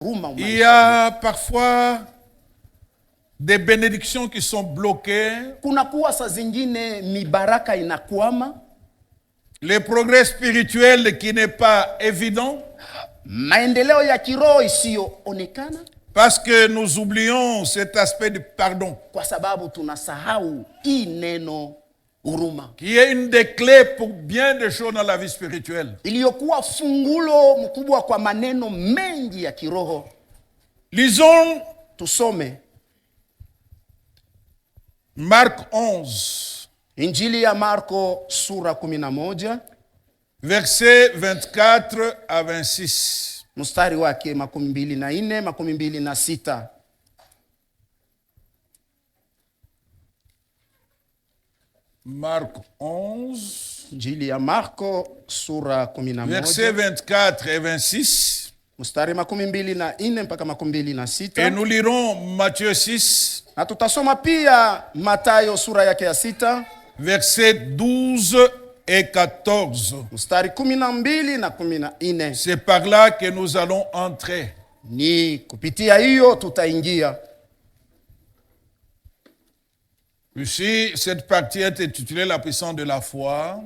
Il y a parfois des bénédictions qui sont bloquées. Kunakuwa saa zingine mibaraka inakwama. Les progrès spirituels qui n'est pas évident. Maendeleo ya kiroho isiyoonekana. Parce que nous oublions cet aspect du pardon. Kwa sababu tunasahau hii neno huruma. Qui est une des clés pour bien des choses dans la vie spirituelle. Iliyokuwa fungulo mkubwa kwa maneno mengi ya kiroho. Lisons tusome Marc 11. Injili ya Marko sura 11. Versets 24 à 26. Mstari wake 24, 26. Marc 11. Injili ya Marko sura 11. Versets 24 et 26. Mstari 24 mpaka 26. Et nous lirons Matthieu 6. Na tutasoma pia Mathayo sura yake ya 6. Versets 12 et 14. Mstari 12 na 14. C'est par là que nous allons entrer. Ni kupitia hiyo tutaingia. Ici, cette partie est intitulée La puissance de la foi.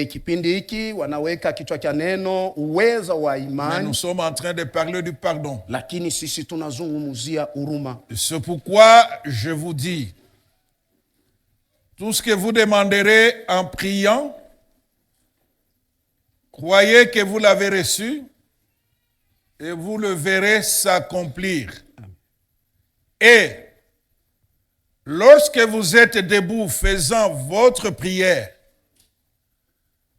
Kipindi hiki wanaweka kichwa cha neno uwezo wa imani. Mais nous sommes en train de parler du pardon. Lakini sisi tunazungumzia huruma. C'est pourquoi je vous dis, tout ce que vous demanderez en priant, croyez que vous l'avez reçu et vous le verrez s'accomplir. Et lorsque vous êtes debout faisant votre prière,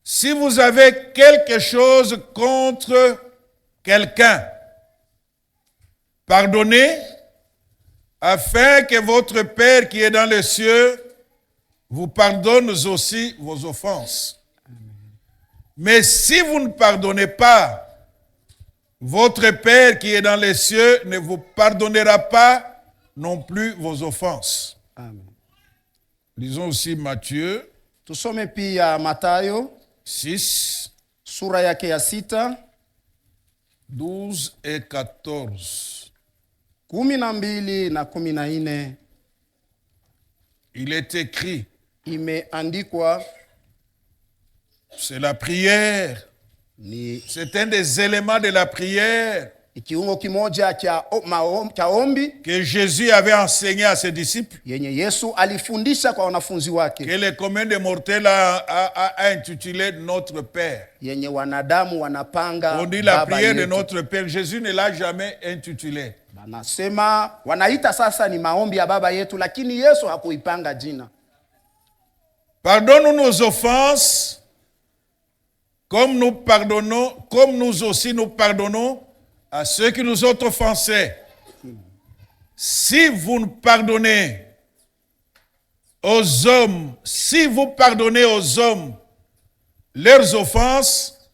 si vous avez quelque chose contre quelqu'un, pardonnez, afin que votre Père qui est dans les cieux vous pardonne aussi vos offenses. Mais si vous ne pardonnez pas, votre Père qui est dans les cieux ne vous pardonnera pas non plus vos offenses. Amen. Lisons aussi Matthieu. Tusome pia Mathayo 6. Sura yake ya 6. 12 et 14. 12 na 14. Il est écrit. Imeandikwa. C'est la prière. C'est un des éléments de la prière Kiungo kimoja cha ombi que Jésus avait enseigné à ses disciples. Yenye Yesu alifundisha kwa wanafunzi wake. Que le commun des mortels a intitulé Notre Père. Yenye wanadamu wanapanga. On dit la prière de notre Père. Jésus ne l'a jamais intitulé. Banasema wanaita sasa ni maombi ya baba yetu, lakini Yesu hakuipanga jina. Pardonne-nous nos offenses comme nous aussi nous pardonnons à ceux qui nous ont offensés. Si vous pardonnez aux hommes leurs offenses,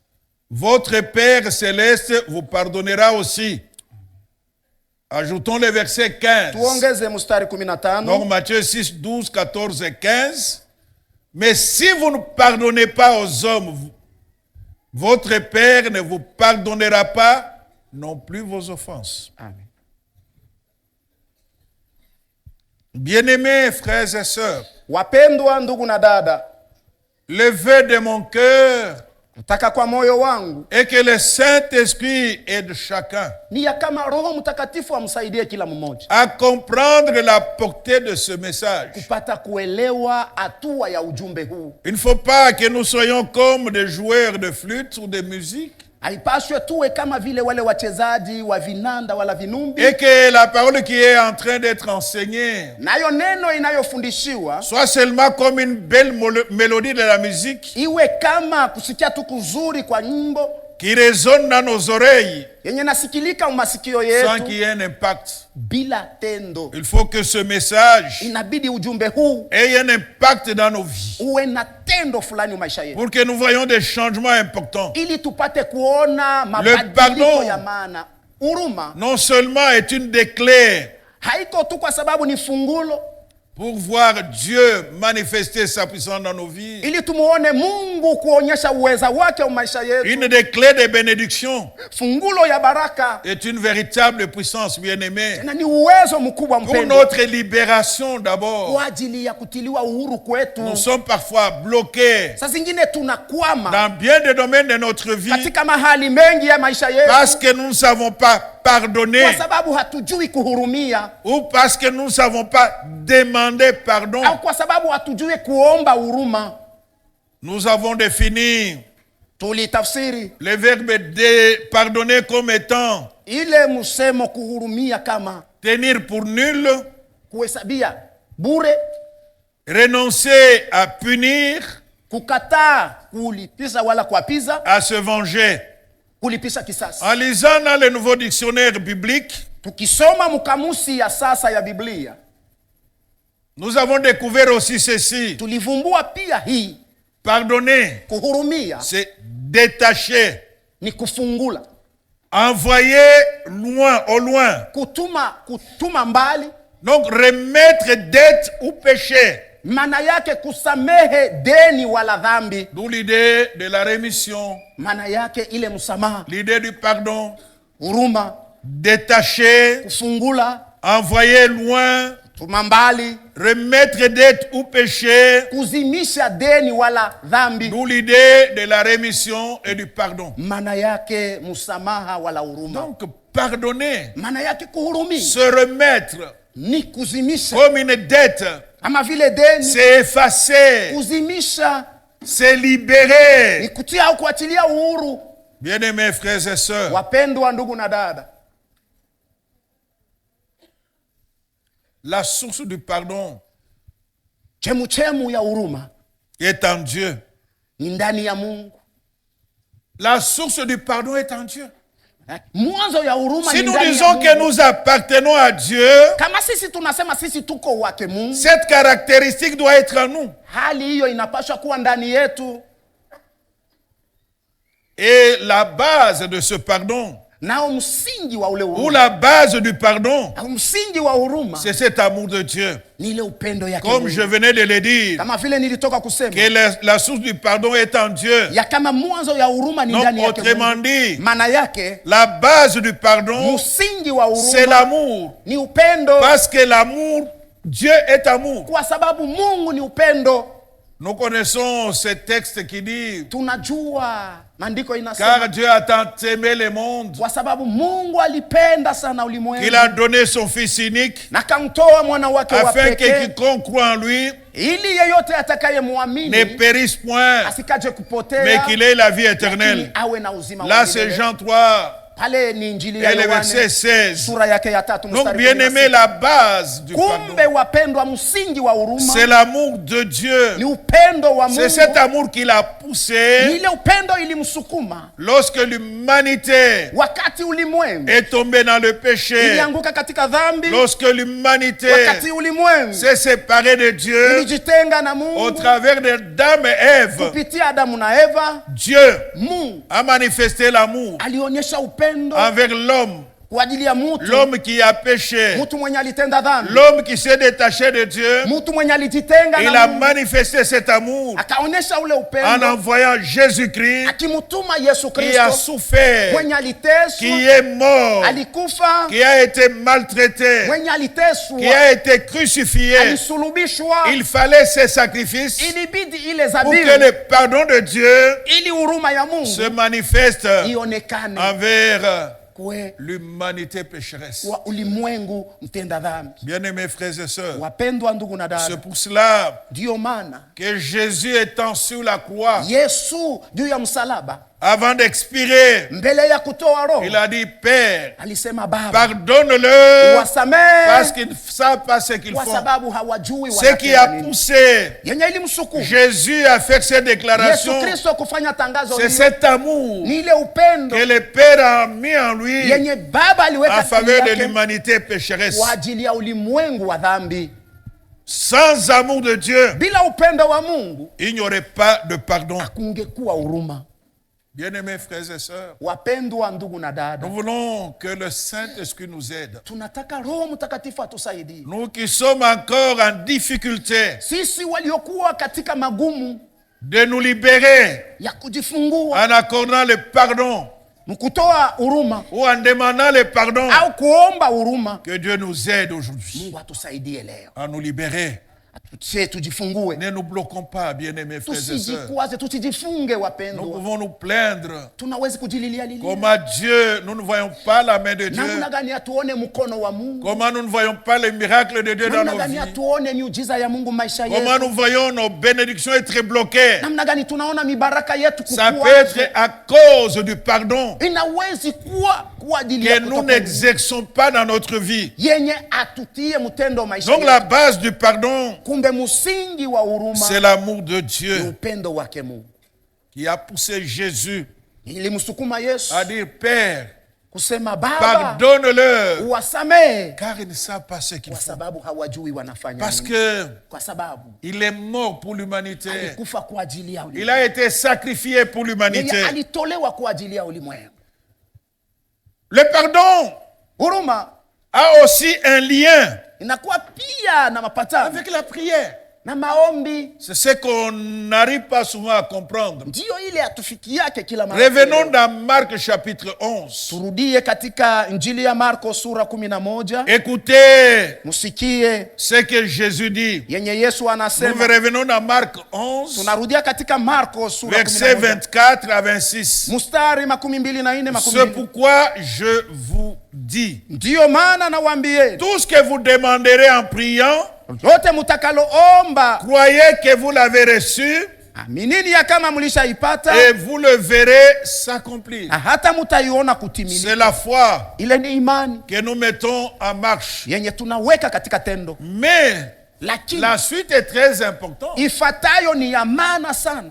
votre Père céleste vous pardonnera aussi. Ajoutons le verset 15. Donc Matthieu 6, 12, 14 et 15. Mais si vous ne pardonnez pas aux hommes, votre Père ne vous pardonnera pas non plus vos offenses. Amen. Bien-aimés frères et sœurs, wapendwa ndugu na dada, le vœu de mon cœur nataka kwa moyo wangu et que le Saint-Esprit aide chacun ni ya kama Roho Mtakatifu amsaidie kila mmoja à comprendre la portée de ce message. Kupata kuelewa hatua ya ujumbe huu. Il ne faut pas que nous soyons comme des joueurs de flûte ou de musique. Haipaswi tuwe kama vile wale wachezaji wa vinanda wala vinumbi. Et que la parole qui est en train d'être enseignée nayo neno inayofundishiwa soit seulement comme une belle mélodie de la musique iwe kama kusikia tu kuzuri kwa nyimbo qui résonne dans nos oreilles yenye nasikilika masikio yetu sans qu'il y ait un impact. Bila tendo. Il faut que ce message inabidi ujumbe huu ait un impact dans nos vies. Uwe na tendo fulani maisha yetu. Pour que nous voyons des changements importants. Ili tupate kuona mabadiliko ya maana. Huruma non seulement est une des clés haiko tu kwa sababu ni fungulo Pour voir Dieu manifester sa puissance dans nos vies. Ili tumuone Mungu kuonyesha uweza wake wa maisha yetu. Une des clés de bénédiction. Fungulo ya baraka. Est une véritable puissance, bien-aimée. Na ni uwezo mkubwa mpendwa. Pour notre libération d'abord. Kwa ajili ya kutiliwa uhuru kwetu. Nous sommes parfois bloqués. Saa zingine tunakwama. Dans bien des domaines de notre vie. Katika mahali mengi ya maisha yetu. Parce que nous ne savons pas pardonner. Kwa sababu hatujui kuhurumia. Ou parce que nous ne savons pas demander pardon. Au kwa sababu hatujui kuomba huruma. Nous avons défini tulitafsiri le verbe de pardonner comme étant ile msemo kuhurumia kama tenir pour nul, kuhesabia bure, renoncer à punir, kukataa kulipiza wala kuapiza, à se venger. kulipisha kisasi. En lisant dans le nouveau dictionnaire biblique, tukisoma mkamusi ya sasa ya Biblia, nous avons découvert aussi ceci. Tulivumbua pia hii. Pardonner, kuhurumia, c'est détacher, ni kufungula, envoyer loin, au loin, kutuma mbali. Donc remettre dette ou péché. Maana yake kusamehe deni wala dhambi. D'où l'idée de la rémission. Maana yake ile msamaha. L'idée du pardon. Huruma. Détacher. Kufungula. Envoyer loin. Tuma mbali. Remettre dette ou péché. Kuzimisha deni wala dhambi. D'où l'idée de la rémission et du pardon. Maana yake msamaha wala huruma. Donc pardonner. Maana yake kuhurumia. Se remettre. Ni kuzimisha. Comme une dette. Ama vile deni. C'est effacer. Kuzimisha. C'est libérer. Ni kutia au kuachilia uhuru. Bien-aimés frères et sœurs. Wapendwa ndugu na dada. La source du pardon chemuchemu ya huruma est en Dieu. Ni ndani ya Mungu. La source du pardon est en Dieu. Mwanzo ya huruma si nous disons que nous appartenons à Dieu, kama sisi tunasema sisi tuko wake Mungu, cette caractéristique doit être en nous. Hali hiyo inapaswa kuwa ndani yetu. Et la base de ce pardon, ou la base du pardon, c'est cet amour de Dieu. Comme je venais de le dire, que la source du pardon est en Dieu. Donc, autrement dit, la base du pardon, c'est l'amour. Parce que l'amour, Dieu est amour. Nous connaissons ce texte qui dit, car Dieu a tant aimé le monde qu'il a donné son Fils unique afin que quiconque croit en lui ne périsse point, mais qu'il ait la vie éternelle. Là, c'est Jean 3. Et le verset 16. Donc, bien aimé, la base du pardon, c'est l'amour de Dieu. C'est cet amour qui l'a poussé lorsque l'humanité est tombée dans le péché. Lorsque l'humanité s'est séparée de Dieu au travers d'Adam et Ève, Dieu a manifesté l'amour envers l'homme. L'homme qui a péché, l'homme qui s'est détaché de Dieu, il a manifesté cet amour en envoyant Jésus-Christ qui a souffert, qui est mort, qui a été maltraité, qui a été crucifié. Il fallait ces sacrifices pour que le pardon de Dieu se manifeste envers l'humanité pécheresse. Bien-aimés frères et sœurs, c'est pour cela que Jésus étant sur la croix, avant d'expirer, il a dit, Père, pardonne-le parce qu'ils ne savent pas ce qu'ils font. Ce qui a poussé Jésus à faire cette déclaration, c'est cet amour que le Père a mis en lui en faveur de l'humanité pécheresse. Sans amour de Dieu, il n'y aurait pas de pardon. Bien-aimés frères et sœurs, wapendwa ndugu na dada, nous voulons que le Saint-Esprit nous aide. tunataka Roho Mtakatifu atusaidie. Nous qui sommes encore en difficulté, Sisi waliokuwa katika magumu de nous libérer ya kujifungua, en accordant le pardon mkutoa huruma ou en demandant le pardon. au kuomba huruma. Que Dieu nous aide aujourd'hui Mungu atusaidie leo à nous libérer. tujifungue, Ne nous bloquons pas, bien-aimés frères et sœurs. tusijikwaze, tusijifunge Nous wapendwa. pouvons nous plaindre. Tunaweza kujililia lilia, Comment Dieu, nous ne voyons pas la main de Dieu. namna gani atuone mkono wa Mungu, Comment nous ne voyons pas les miracles de Dieu dans namna nos gani vies. atuone miujiza ya Mungu maisha Comment yetu, nous voyons nos bénédictions être bloquées. namna gani tunaona mibaraka yetu Ça peut kukua. être à cause du pardon Inawezi kuwa kwa ajili que ya nous kutoka n'exerçons pas dans notre vie. yenye atutie mtendo maisha Donc yetu. la base du pardon, Kumbe msingi wa huruma c'est l'amour de ni Dieu upendo wake Mungu. qui a poussé Jésus Ilimsukuma Yesu à dire, Père, kusema, Baba, pardonne-leur, uwasamehe car ils ne savent pas ce qu'ils kwa font. sababu hawajui wanafanya Parce nini. que Kwa sababu il est mort pour l'humanité. alikufa kwa ajili ya Il ulimwengu. a été sacrifié pour Yeye l'humanité. alitolewa kwa ajili ya ulimwengu. Le pardon Huruma a aussi un lien inakuwa pia na mapatano avec la prière. na maombi. C'est ce qu'on n'arrive pas souvent à comprendre. Ndiyo ile atufikiake kila mara. Revenons dans Marc chapitre 11. Turudie katika Injili ya Marko sura 11. Écoutez Musikie ce que Jésus dit. yenye Yesu Nous anasema. revenons dans Marc 11, Tunarudia katika Marko sura versets 11 24 à 26. mstari 24 C'est pourquoi je vous dis, Ndiyo maana nawaambie, tout ce que vous demanderez en priant, yote mutakaloomba, croyez que vous l'avez reçu aminini ya kama mlishaipata, et vous le verrez s'accomplir. na hata mutaiona kutimilika. C'est la foi Ile ni imani que nous mettons en marche. yenye tunaweka katika tendo, Mais lakini la suite est très importante. ifatayo ni ya maana sana.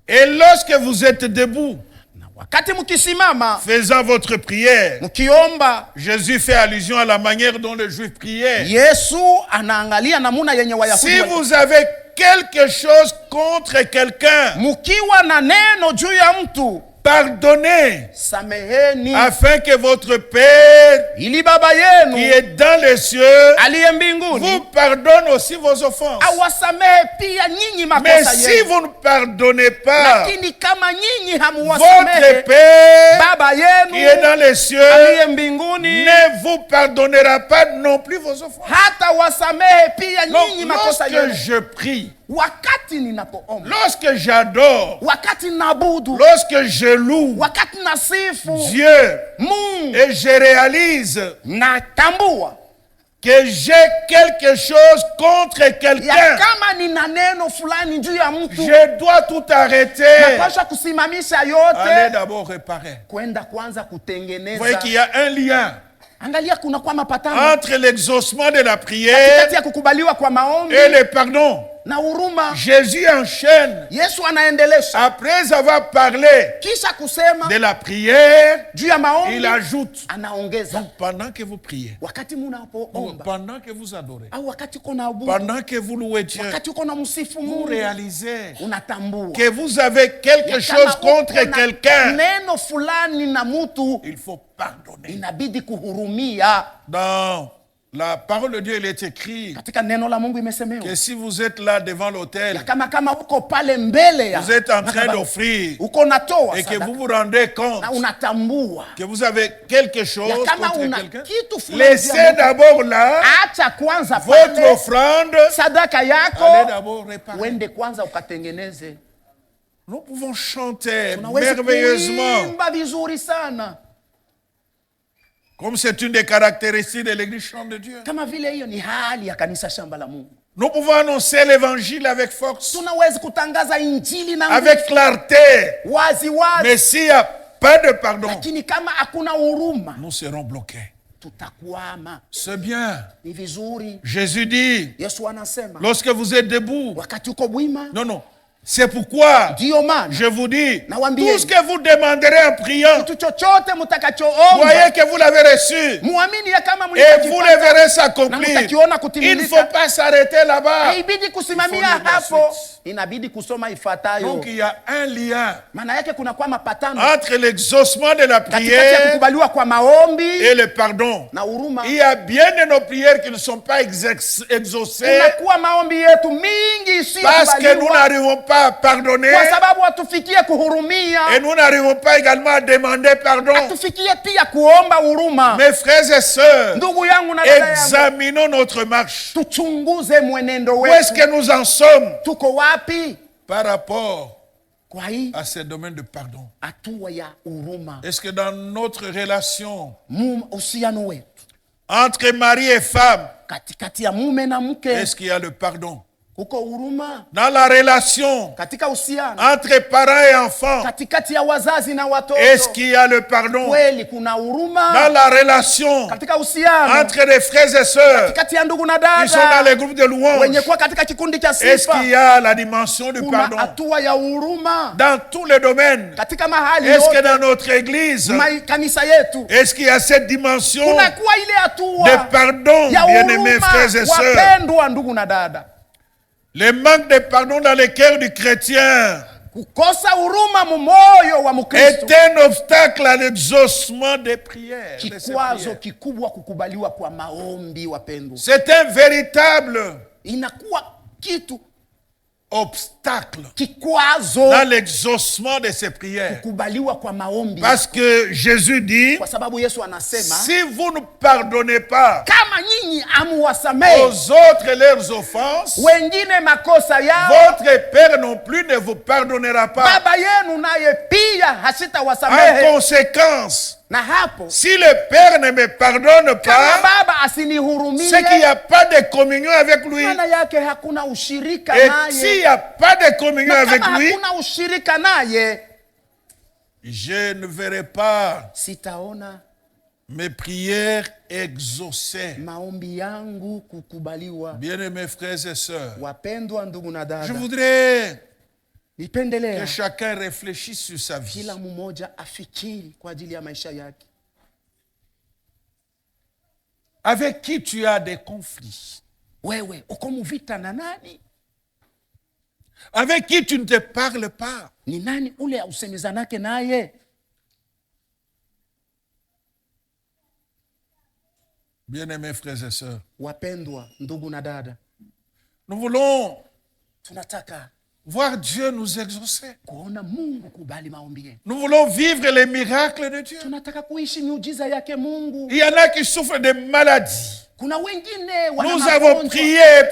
Et lorsque vous êtes debout, Na wakati mkisimama faisant votre prière, mkiomba, Jésus fait allusion à la manière dont les Juifs priaient. Yesu anaangalia namuna yenye Wayahudi Si walikuwa. vous avez quelque chose contre quelqu'un, Mkiwa na neno juu ya mtu, pardonnez, sameheni, afin que votre Père ili Baba qui yenu est dans les cieux aliye mbinguni vous pardonne aussi vos offenses. awasamehe pia nyinyi Mais makosa si yenu. vous ne pardonnez pas, Lakini kama nyinyi votre hamuwasamehe, Père Baba qui est yenu dans les cieux aliye mbinguni ne vous pardonnera pas non plus vos offenses. hata wasamehe pia Donc, nyinyi makosa lorsque yenu. je prie, Wakati ninapoomba, lorsque j'adore, wakati nabudu, lorsque je loue wakati nasifu Dieu Mungu, et je réalise natambua que j'ai quelque chose contre ya quelqu'un, kama nina neno fulani juu ya mtu, je dois tout arrêter. napaswa kusimamisha Allez yote, d'abord réparer. kwenda kwanza Vous voyez kutengeneza. qu'il y a un lien Angalia, kuna kwa mapatano entre l'exaucement de la prière kati ya kukubaliwa kwa maombi et le pardon. na huruma. Jésus enchaîne, Yesu anaendelesha après avoir parlé kisha kusema de la prière, juu ya maombi, il ajoute, anaongeza pendant que vous priez, wakati munapoomba pendant que vous adorez, au wakati uko na abudu, pendant que vous louez Dieu, wakati uko na msifu vous Mungu, réalisez unatambua que vous avez quelque ya chose kama contre uko na quelqu'un. neno fulani na mtu, Il faut pardonner. inabidi kuhurumia. Dans la parole de Dieu, il est écrit Katika neno la Mungu imesemewa que si vous êtes là devant l'autel, kama uko pale mbele ya vous êtes en train d'offrir uko natoa et que sadaka, vous vous rendez compte na unatambua que vous avez quelque chose ya kama contre una quelqu'un, kitu fulani juu ya laissez mtu, d'abord là acha kwanza votre pale offrande, sadaka allez yako, d'abord réparer. uende kwanza ukatengeneze. Nous pouvons chanter Tunaweza merveilleusement, kuimba vizuri sana, comme c'est une des caractéristiques de l'église Chant de Dieu. kama vile hiyo ni hali ya kanisa shamba la Mungu. Nous pouvons annoncer l'évangile avec force, Tunaweza kutangaza injili na avec clarté. wazi wazi, Mais s'il n'y a pas de pardon, lakini kama hakuna huruma nous serons bloqués. tutakwama. C'est bien. Ni vizuri Jésus dit, Yesu anasema lorsque vous êtes debout, wakati uko bwima, non, non, c'est pourquoi ndiyo maana je vous dis, Nawambie. tout ce que vous demanderez en priant, kitu chochote mtakachoomba, croyez que vous l'avez reçu muamini ya kama et vous le mlikipata verrez na s'accomplir. mtakiona Il ne faut kutimilika. pas s'arrêter là-bas. Haibidi Il faut kusimamia lire la hapo, suite. inabidi kusoma ifuatayo. Donc il y a un lien Maana yake kuna kwa mapatano entre l'exaucement de la katikati ya prière kukubaliwa kwa maombi et le pardon. na huruma. Il y a bien de nos prières qui ne sont pas exaucées Kunakuwa maombi yetu mingi parce que nous isiyokubaliwa n'arrivons pas à pardonner kwa sababu hatufikie kuhurumia, et nous n'arrivons pas également à demander pardon. hatufikie pia kuomba huruma. Mes frères et sœurs, Ndugu yangu na dada yangu, examinons notre marche. tuchunguze mwenendo Où est-ce wetu. que nous en sommes Tuko wapi par rapport kwa hii à ce domaine de pardon? hatua ya huruma? Est-ce que dans notre relation Uhusiano wetu entre mari et femme, katikati ya mume na mke est-ce qu'il y a le pardon? kuko huruma? Dans la relation Katika uhusiano entre parents et enfants, katikati ya wazazi na watoto, est-ce qu'il y a le pardon? kweli kuna huruma? Dans la relation Katika uhusiano entre les frères et sœurs katikati ya ndugu na qui sont dans les dada groupes de louanges, wenye kuwa katika kikundi cha est-ce sifa, qu'il y a la dimension du kuna pardon? hatua ya huruma Dans tous les domaines, katika mahali est-ce que yote. dans notre église, Kanisa yetu est-ce qu'il y a cette dimension kunakuwa ile de hatua pardon, ya bien-aimés frères et huruma? sœurs? Wapendwa ndugu na dada, Le manque de pardon dans le cœur du chrétien kukosa huruma mumoyo wa Mkristo est un obstacle à l'exaucement des prières. de ces kikwazo prières. kikubwa kukubaliwa kwa maombi. Wapendwa, C'est un véritable inakuwa kitu obstacle kikwazo dans l'exaucement de ces prières. kukubaliwa kwa maombi, Parce que Jésus dit, kwa sababu Yesu anasema si vous ne pardonnez pas kama nyinyi amuwasamehe aux autres leurs offenses, wengine makosa yao, votre Père non plus ne vous pardonnera pas. Baba yenu naye pia En hasitawasamehe. conséquence, Na hapo si le Père ne me pardonne kama pas, Baba asinihurumie, c'est qu'il n'y a pas de communion avec lui. maana yake hakuna ushirika Et s'il naye. n'y a pas de communion Na avec kama lui, hakuna ushirika naye, je ne verrai pas sitaona mes prières exaucées. maombi yangu kukubaliwa. Bien-aimés frères et sœurs, Wapendwa ndugu na je dada, voudrais que nipendelea chacun réfléchisse sur sa vie. kila mmoja afikiri kwa ajili ya maisha yake. Avec qui tu as des conflits? Wewe uko muvita na nani? Avec qui tu ne te parles pas? Ni nani ule ausemezanake naye? Bien-aimés frères et sœurs, Wapendwa ndugu na dada, nous voulons tunataka voir Dieu nous exaucer. kuona Mungu kubali maombi yetu. Nous voulons vivre les miracles de Dieu. Tunataka kuishi miujiza yake Mungu. Il y en a qui souffrent de maladies. Kuna wengine wana Nous avons magonjwa.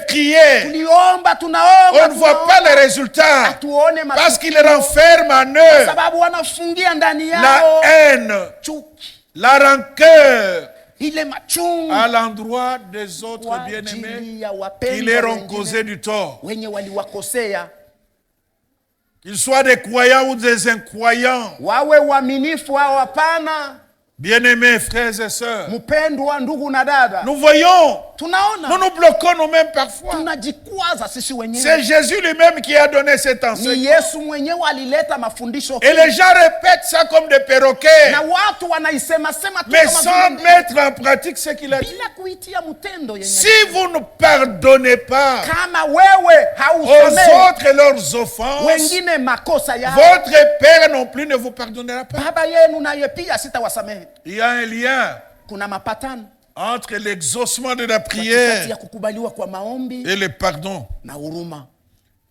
prié. Tuliomba, On tunaomba, ne voit pas les résultats hatuone parce qu'ils matokeo, renferment en eux sababu wanafungia ndani la yao haine, chuki, la rancœur ile machungu à l'endroit des autres kwa bien-aimés ajili ya qui wapendwa leur ont wengine causé du tort. wenye waliwakosea. Qu'ils soient des croyants ou des incroyants. Wawe waaminifu au hapana, Bien-aimés frères et sœurs, mpendwa ndugu na dada, nous voyons, nous tunaona nous bloquons nous-mêmes parfois. tunajikwaza sisi wenyewe. C'est Jésus lui-même qui a donné cet Ni enseignement. Yesu mwenyewe alileta mafundisho Et les gens répètent ça comme des perroquets, na watu wanaisema sema tu mais kama sans vile mettre en pratique ce qu'il a dit. bila kuitia mtendo yenye. Si vous ne pardonnez pas Kama wewe aux hausamehe autres leurs offenses, wengine makosa yao, votre Père non plus ne vous pardonnera pas. Baba yenu naye pia sitawasamehe. Il y a un lien Kuna mapatano entre l'exaucement de la katikati prière ya kukubaliwa kwa maombi et le pardon. na huruma.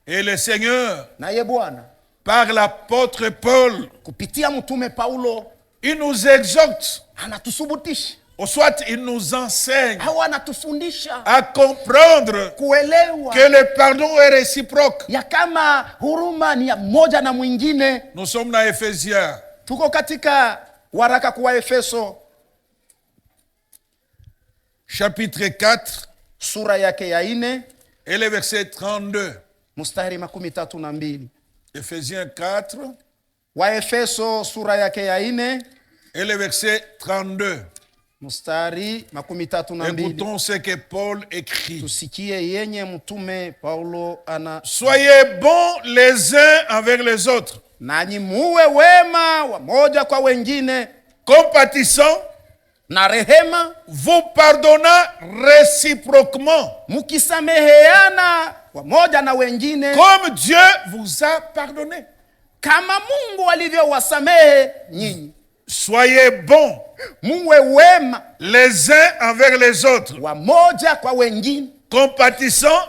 Et le Seigneur, Naye Bwana par l'apôtre Paul, kupitia mtume Paulo il nous exhorte, anatusubutisha ou soit il nous enseigne au anatufundisha à comprendre kuelewa que le pardon est réciproque. ya kama huruma ni ya mmoja na mwingine. Nous sommes dans Éphésiens, Tuko katika waraka kwa Efeso chapitre 4, sura yake ya 4 et le verset 32. mstari 32. Éphésiens 4, Wa Efeso sura yake ya 4 et le verset 32. mstari 32. Écoutons ce que Paul écrit. Tusikie yenye mtume Paulo ana: Soyez bons les uns envers les autres, nanyi muwe wema wamoja kwa wengine compatissants, na rehema, vous pardonnant réciproquement, mukisameheana wamoja na wengine, comme Dieu vous a pardonné. Kama Mungu alivyowasamehe nyinyi. Soyez bons muwe wema les uns envers les autres, wamoja kwa wengine, compatissants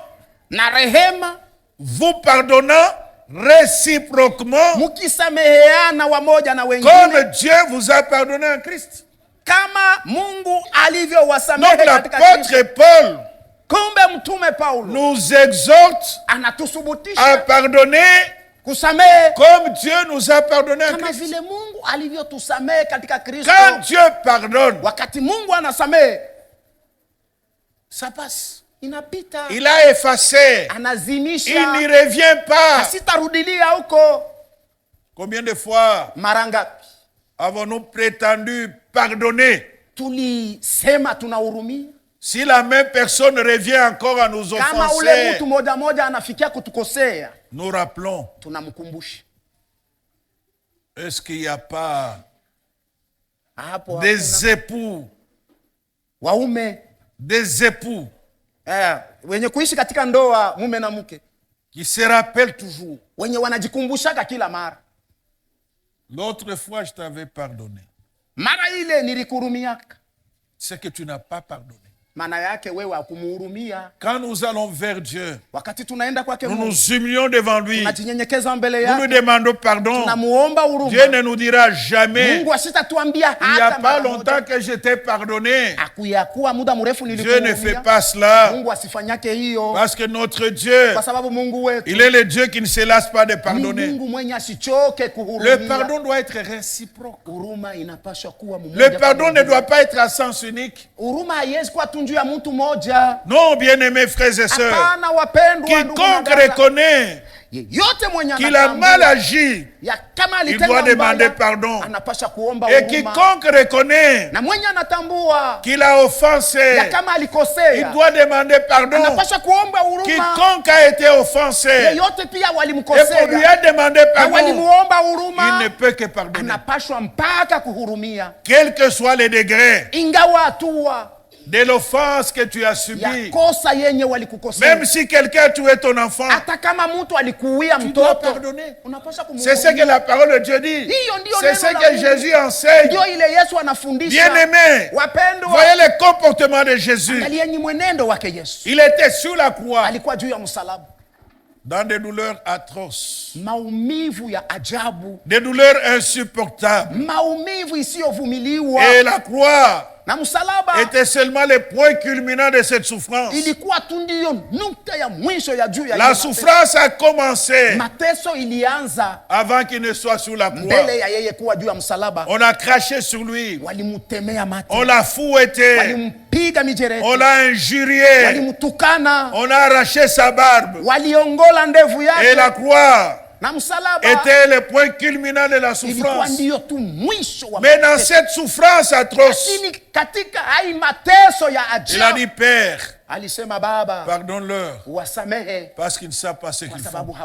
na rehema, vous pardonnant réciproquement, mukisameheana wamoja na wengine, comme Dieu vous a pardonné en Christ. Kama Mungu alivyowasamehe katika Kristo. L'apôtre Paul Kumbe mtume Paulo nous exhorte anatusubutisha à pardonner kusamehe comme Dieu nous a pardonné en kama Christ. vile Mungu alivyotusamehe katika Kristo. Quand Dieu pardonne, wakati Mungu anasamehe, ça passe. Inapita. Il a effacé. Anazimisha. Il n'y revient pas. Sitarudilia huko. Combien de fois mara ngapi avons-nous prétendu pardonner? Tulisema tunahurumia. Si la même personne revient encore à nous kama ule offenser, mtu moja moja anafikia kutukosea, nous rappelons. Tunamkumbusha. Est-ce qu'il n'y a pas hapo des époux, waume, des époux wenye kuishi katika ndoa mume na mke qui se rappellent toujours? Wenye wanajikumbushaka kila mara. L'autre fois je t'avais pardonné. Mara ile nilikuhurumiaka. C'est que tu n'as pas pardonné. Maana yake wewe hakumuhurumia. Quand nous allons vers Dieu, wakati tunaenda kwake nous nous humilions devant lui. Tunajinyenyekeza mbele yake. Nous lui demandons pardon. Tunamuomba huruma. Dieu ne nous dira jamais. Mungu asitatuambia hata il n'y a pas longtemps que je t'ai pardonné. Akuyakuwa muda mrefu nilikuhurumia. Dieu ne fait pas cela. Mungu asifanyake hiyo. Parce que notre Dieu, kwa sababu Mungu wetu, il est le Dieu qui ne se lasse pas de pardonner. Mungu mwenye asichoke kuhurumia. Le pardon doit être réciproque. Huruma inapaswa kuwa mmoja. Le pardon ne doit pas être à sens unique. Huruma haiwezi kuwa tu juu ya mtu mmoja. Non, bien-aimés frères et sœurs, hapana wapendwa, quiconque reconnaît qu'il a mal agi, il doit demander pardon. Et quiconque reconnaît qu'il a offensé, il doit demander pardon. Quiconque a été offensé et qu'on lui a demandé pardon, il ne peut que pardonner. Quels que soient les degrés de l'offense que tu as subie, même si quelqu'un a tué ton enfant, tu dois pardonner. C'est ce que la parole de Dieu dit. C'est ce que Jésus enseigne. Bien-aimés, voyez le comportement de Jésus. Il était sur la croix dans des douleurs atroces, des douleurs insupportables. Et la croix était seulement le point culminant de cette souffrance. La souffrance a commencé avant qu'il ne soit sur la croix. On a craché sur lui. On l'a fouetté. On l'a injurié. On a arraché sa barbe. Et la croix était le point culminant de la souffrance. Mais dans cette souffrance atroce, il a dit, Père, pardonne-leur, parce qu'ils ne savent pas ce qu'ils font.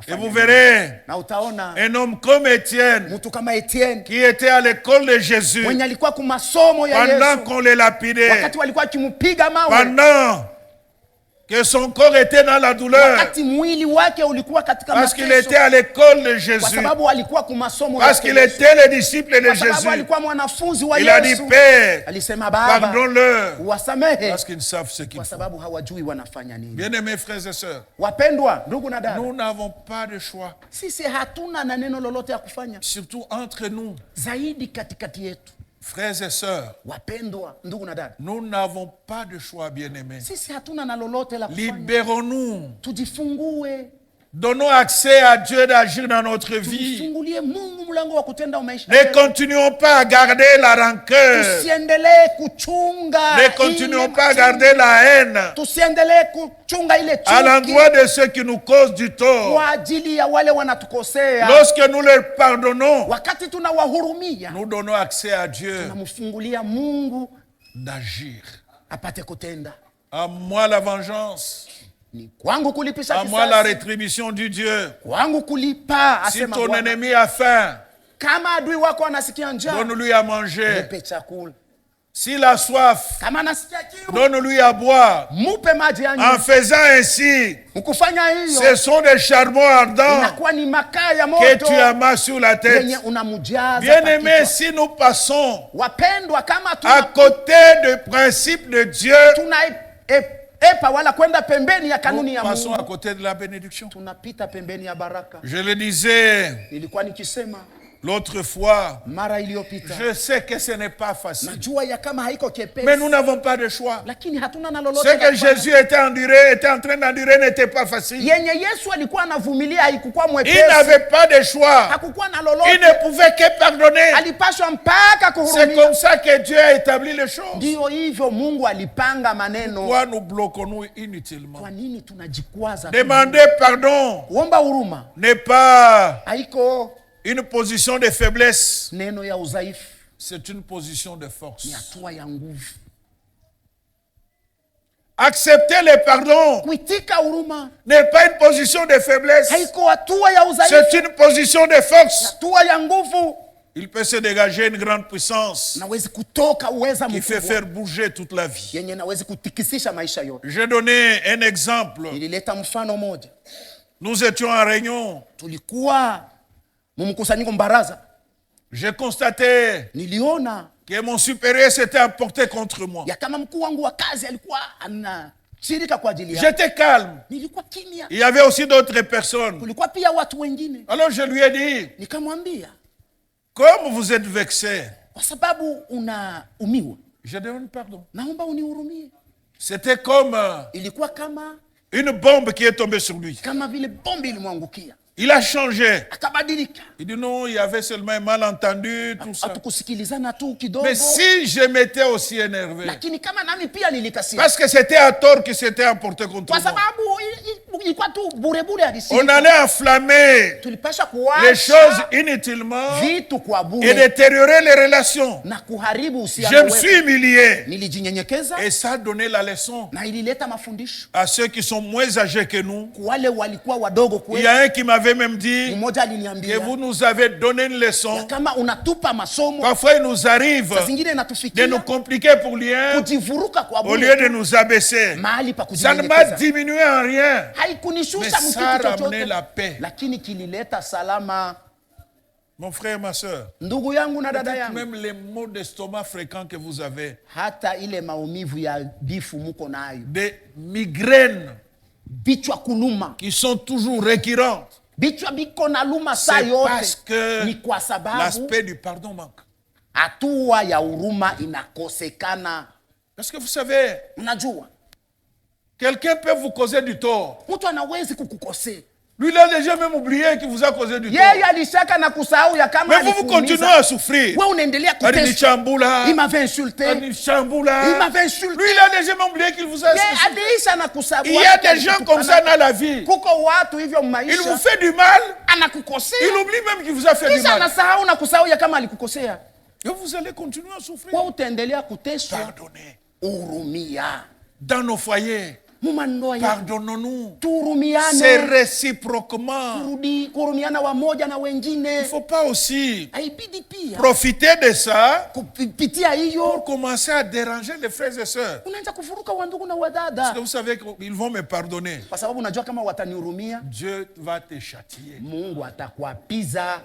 Et vous verrez un homme comme Étienne, qui était à l'école de Jésus, pendant qu'on les lapidait, pendant que son corps était dans la douleur, parce qu'il était à l'école de Jésus, parce qu'il était le disciple de Jésus, il a dit, Père, pardonne-leur, parce qu'ils ne savent ce qu'ils font. Bien-aimés frères et sœurs, nous n'avons pas de choix, surtout entre nous. Frères et sœurs, nous n'avons pas de choix, bien-aimés. Libérons-nous. Donnons accès à Dieu d'agir dans notre vie. Ne continuons pas à garder la rancœur. Ne continuons pas à garder la haine à l'endroit de ceux qui nous causent du tort. Lorsque nous leur pardonnons, nous donnons accès à Dieu d'agir. À moi la vengeance. À moi la rétribution du Dieu. Si ton ennemi a faim, donne-lui à manger. S'il a soif, kama anasikia kiu, donne-lui à boire. mupe maji En anywe. faisant ainsi, Ukufanya hiyo, ce sont des charbons ardents inakuwa ni makaa ya que moto tu amas sur la tête. yenye unamujaza Bien-aimés, kwa kichwa. si nous passons Wapendwa, kama à côté du principe de Dieu, tunaepa wala kwenda pembeni ya kanuni nous ya passons à Mungu, côté de la bénédiction. tunapita pembeni ya baraka. Je le disais Nilikuwa nikisema l'autre fois, mara iliyopita, je sais que ce n'est pas facile, najua ya kama haiko kepesi, mais nous n'avons pas de choix. lakini hatuna na Ce lolote la que kufanya. Jésus était en train d'endurer n'était pas facile. Yenye Yesu alikuwa anavumilia haikukuwa Il mwepesi, n'avait pas de choix. hakukuwa na Il lolote, ne pouvait que pardonner. alipashwa mpaka C'est kuhurumia. comme ça que Dieu a établi les choses. Ndiyo hivyo Mungu alipanga maneno. Pourquoi nous bloquons-nous inutilement? Kwa nini tunajikwaza? Demander pardon Kuomba huruma n'est pas haiko une position de faiblesse. neno ya udhaifu, C'est une position de ni force. hatua ya nguvu. Accepter le pardon Kuitika huruma n'est pas une position de faiblesse. haiko hatua ya C'est udhaifu, une position de force. hatua ya nguvu. Il peut se dégager une grande puissance Nawezi kutoka uweza qui fait mkubwa faire bouger toute la vie. yenye nawezi kutikisisha maisha yote. J'ai donné un exemple. Nilileta mfano moja. Nous étions en réunion. Tulikuwa mumkusanyiko mbaraza, J'ai constaté niliona que mon supérieur s'était emporté contre moi. ya kama mkuu wangu wa kazi alikuwa anashirika kwa ajili yangu. J'étais calme. Nilikuwa kimya, Il y avait aussi d'autres personnes. kulikuwa pia watu wengine. Alors je lui ai dit, Nikamwambia, comme vous êtes vexé, kwa sababu unaumiwa, je demande pardon. naomba unihurumie. C'était comme Ilikuwa kama une bombe qui est tombée sur lui. vile bombi ilimwangukia, Il a changé. akabadilika. Il dit non, il y avait seulement un malentendu, tout ça. Hatukusikilizana tu kidogo, Mais si je m'étais aussi énervé, lakini kama nami pia nilikasirika, parce que c'était à tort qu'il s'était emporté contre kwa moi, sababu ilikuwa tu burebure on alisika. allait enflammer Tulipasha les choses kuacha inutilement vitu kwa et bure détériorer les relations. na kuharibu Je uhusiano me suis wetu. humilié Nilijinyenyekeza et ça a donné la leçon na ilileta mafundisho à ceux qui sont moins âgés que nous. kwa wale walikuwa wadogo Il y kwetu. a un qui m'avait même dit Mmoja que aliniambia vous nous avez donné une leçon. kama unatupa masomo, Parfois, il nous arrive saa zingine de inatufikia nous compliquer pour rien kujivuruka kwa au lieu bure de nous abaisser. mahali pa Ça ne m'a kujinyenyekeza. diminué en rien, Haikunishusha mais ça a mkitu ramené chochote, la paix. lakini kilileta salama. Mon frère, ma soeur, Ndugu yangu na dada yangu, même les maux d'estomac fréquents que vous avez, hata ile maumivu ya bifu muko nayo, des migraines bichwa kuluma, qui sont toujours récurrentes, bichwa biko na luma saa c'est parce yote, que ni kwa sababu l'aspect du pardon manque. hatua ya huruma inakosekana. Parce que vous savez, Unajua quelqu'un peut vous causer du tort. mtu anawezi kukukosea, Lui, il a déjà même oublié qu'il vous a causé du tort. yeye alishaka na kusahau ya kama Mais vous, vous continuez à souffrir. wewe unaendelea kuteswa. Alinichambula, Il m'avait insulté, alinichambula. il m'avait insulté. Lui, il a déjà même oublié qu'il vous a Yeye insulté. aliisha na kusahau. Il y a des gens comme ça dans la vie. Kuko watu hivyo Il vous maisha, fait du mal, anakukosea il oublie même qu'il vous a fait du kisha mal. anasahau na kusahau ya kama alikukosea. Et vous allez continuer à souffrir. Wewe utaendelea kuteswa. Pardonnez. Hurumia Dans nos foyers, mumandoa ya pardonnons-nous. C'est tuhurumiane, réciproquement. kuhurumiana wamoja na wengine. Il ne faut pas aussi Haibidi pia profiter de ça kupitia pour hiyo commencer à déranger les frères et sœurs. unaanza kufuruka wandugu na Parce wadada, que vous savez qu'ils vont me pardonner. kwa sababu unajua kama watanihurumia Dieu va te châtier. Mungu atakuapiza.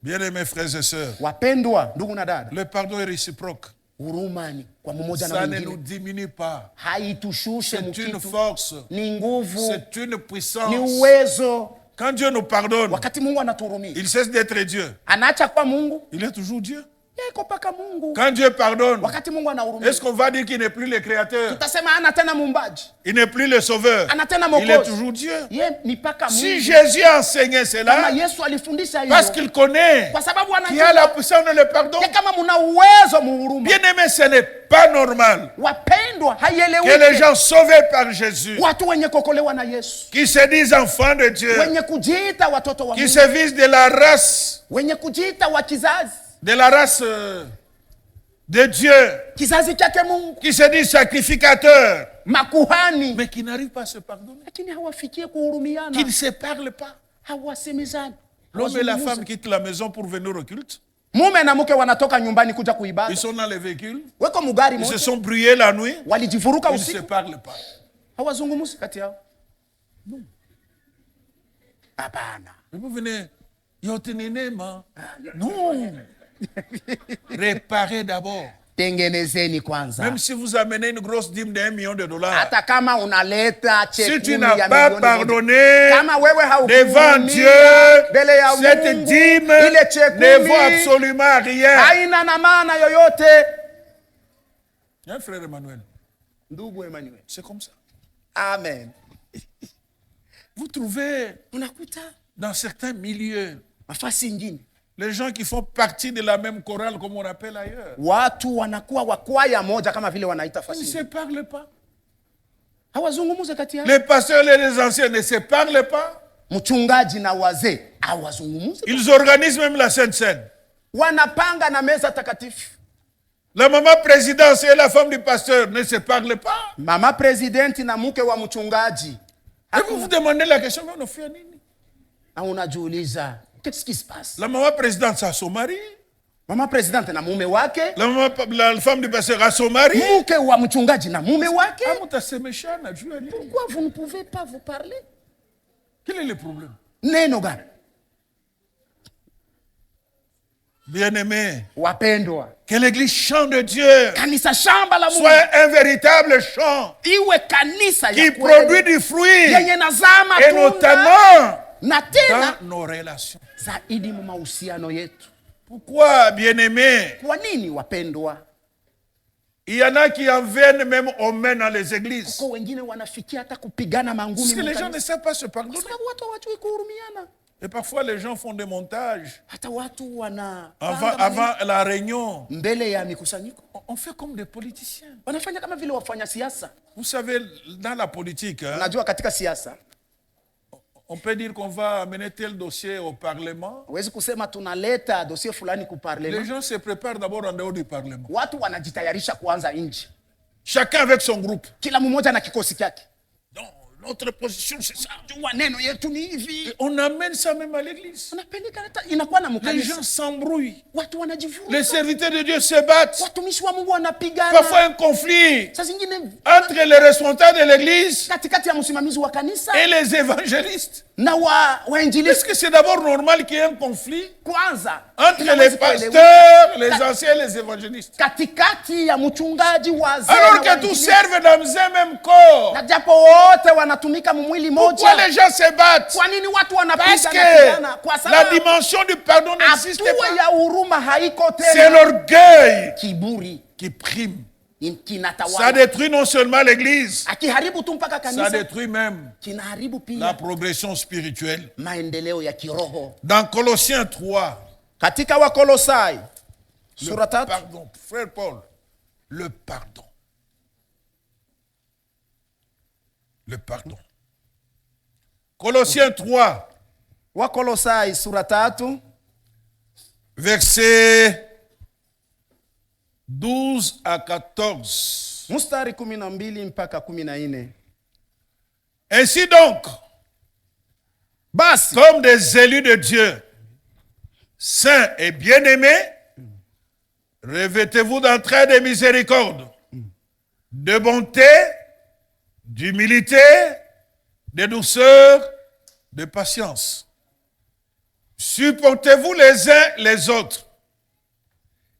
Bien-aimés frères et sœurs, Wapendwa ndugu na dada, le pardon est réciproque. huruma ni kwa mmoja na Ça ne nous mwingine, diminue pas. haitushushe C'est une mkitu, force. ni nguvu, C'est une ni puissance. uwezo. Quand Dieu nous pardonne, Wakati Mungu anatuhurumia, il cesse d'être Dieu. anaacha kwa Mungu, Il est toujours Dieu. yeko paka Mungu. Quand Dieu pardonne, Wakati Mungu anahurumia, est-ce qu'on va dire qu'il n'est plus le créateur? tutasema ana tena muumbaji, Il n'est plus le sauveur. ana tena Il est mwokozi. toujours Dieu. Ye ni paka Si Mungu. Jésus a enseigné Kama cela, Yesu alifundisha parce hiyo, qu'il connaît kwa sababu qu'il y a la anajua puissance de le pardon, ya kama muna uwezo muhuruma. bien-aimé, ce n'est pas normal Wapendwa, que les haieleweki gens sauvés par Jésus, watu wenye kuokolewa na Yesu, qui se disent enfants de Dieu, wenye kujiita watoto wa qui Mungu, se visent de la race, wenye kujiita wa kizazi de Dieu, kizazi chake Mungu, qui se disent sacrificateurs, makuhani, mais qui n'arrivent pas à se pardonner, lakini hawafikie kuhurumiana, qui ne se parlent pas. hawasemezani. L'homme et la Hawazungumzi. femme quittent la maison pour venir au culte. Mume na mke wanatoka nyumbani kuja kuibada. Ils sont dans les véhicules. Weko mugari Ils moja. se sont brouillés la nuit. Walijivuruka Ils ne se usiku. parlent pas. Hawazungumzi kati yao. Hapana. Vous venez, yotinema. Non. Réparez d'abord. Tengenezeni kwanza. Même si vous amenez une grosse dîme de $1 million. Hata kama unaleta cheki. Si tu n'as pas pardonné kama wewe devant Dieu, cette dîme ne vaut absolument rien. Haina na maana yoyote. Hein, frère Emmanuel? Ndugu Emmanuel. C'est comme ça. Amen. Vous trouvez unakuta dans certains milieux nafasi nyingine les gens qui font partie de la même chorale comme on appelle ailleurs. Watu wanakuwa wa kwaya moja kama vile wanaita fasi. Ils ne se parlent pas. Hawazungumze kati yao. Les pasteurs et les anciens ne se parlent pas. Mchungaji na wazee hawazungumze. Ils organisent même la Sainte Seine. Wanapanga na meza takatifu. La maman présidente et la femme du pasteur ne se parlent pas. Mama presidenti na mke wa mchungaji. Et vous vous demandez la question, mais on fait nini? Na unajiuliza, qu'est-ce qui se passe? La maman présidente a son mari. Mama presidente na mume wake. La femme du pasteur a son mari. Mke wa mchungaji na mume wake. Pourquoi vous ne pouvez pas vous parler? Quel est le problème? Neno gani? Bien-aimés, wapendwa, que l'église chant de Dieu kanisa shamba la Mungu soit un véritable chant iwe kanisa qui produit du fruit yenye nazaa matunda, et notamment na tena dans nos relations. Zaidi mu mahusiano yetu. Pourquoi, bien-aimés? Kwa nini wapendwa? Il y en a qui en viennent même aux mains dans les églises. Kwa wengine wanafikia hata kupigana mangumi. Parce que les gens ne savent pas se pardonner. Watu hawajui kuhurumiana. Et parfois les gens font des montages. Hata watu wana avant la réunion. Mbele ya mikusanyiko. On fait comme des politiciens. Wanafanya kama vile wafanya siasa. Vous savez, dans la politique, unajua katika siasa, on peut dire qu'on va amener tel dossier au Parlement. Huwezi kusema tunaleta dossier fulani ku Parlement. Les gens se préparent d'abord en dehors du Parlement. Watu wanajitayarisha kuanza nje. Chacun avec son groupe. Kila mmoja na kikosi chake. Donc, notre position c'est ça. Et on amène ça même à l'église. Les gens s'embrouillent. Les serviteurs de Dieu se battent. Parfois Parfois un conflit entre les responsables de l'église et les évangélistes. Est-ce que c'est d'abord normal qu'il y ait un conflit entre les pasteurs, les anciens et les évangélistes? Alors que tous servent dans un même corps. Pourquoi les gens se battent? Parce que la dimension du pardon n'existe pas. C'est l'orgueil qui prime. Ça détruit non seulement l'église, ça détruit même la progression spirituelle. Dans Colossiens 3, pardon, frère Paul, le pardon. Le pardon. Colossiens 3, verset 12 à 14. Ainsi donc, comme des élus de Dieu, saints et bien-aimés, revêtez-vous d'entraide et miséricorde, de bonté, d'humilité, de douceur, de patience. Supportez-vous les uns les autres.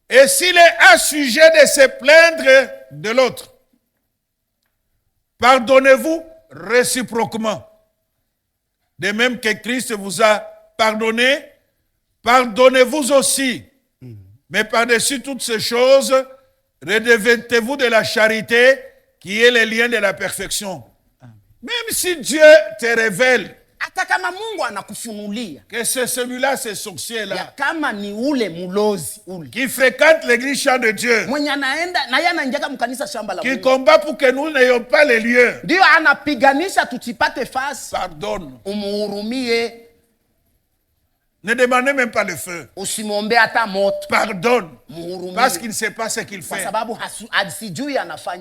Et s'il est un sujet de se plaindre de l'autre, pardonnez-vous réciproquement. De même que Christ vous a pardonné, pardonnez-vous aussi. Mais par-dessus toutes ces choses, revêtez-vous de la charité qui est le lien de la perfection. Même si Dieu te révèle que c'est celui-là, ce sorcier-là, qui fréquente l'église champ de Dieu, qui combat pour que nous n'ayons pas les lieux, pardonne. Ne demandez même pas le feu. Pardonne. Parce qu'il ne sait pas ce qu'il fait.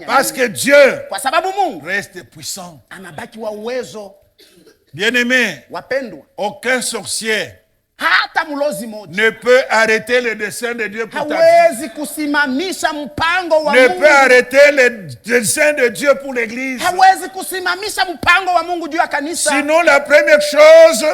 Parce que Dieu reste puissant. Bien-aimé, aucun sorcier hata mlozi moja ne peut arrêter le dessein de Dieu pour ta vie. hawezi kusimamisha mpango wa Ne Mungu. peut arrêter le dessein de Dieu pour l'église. Hawezi kusimamisha mpango wa Mungu juu ya kanisa. Sinon, la première chose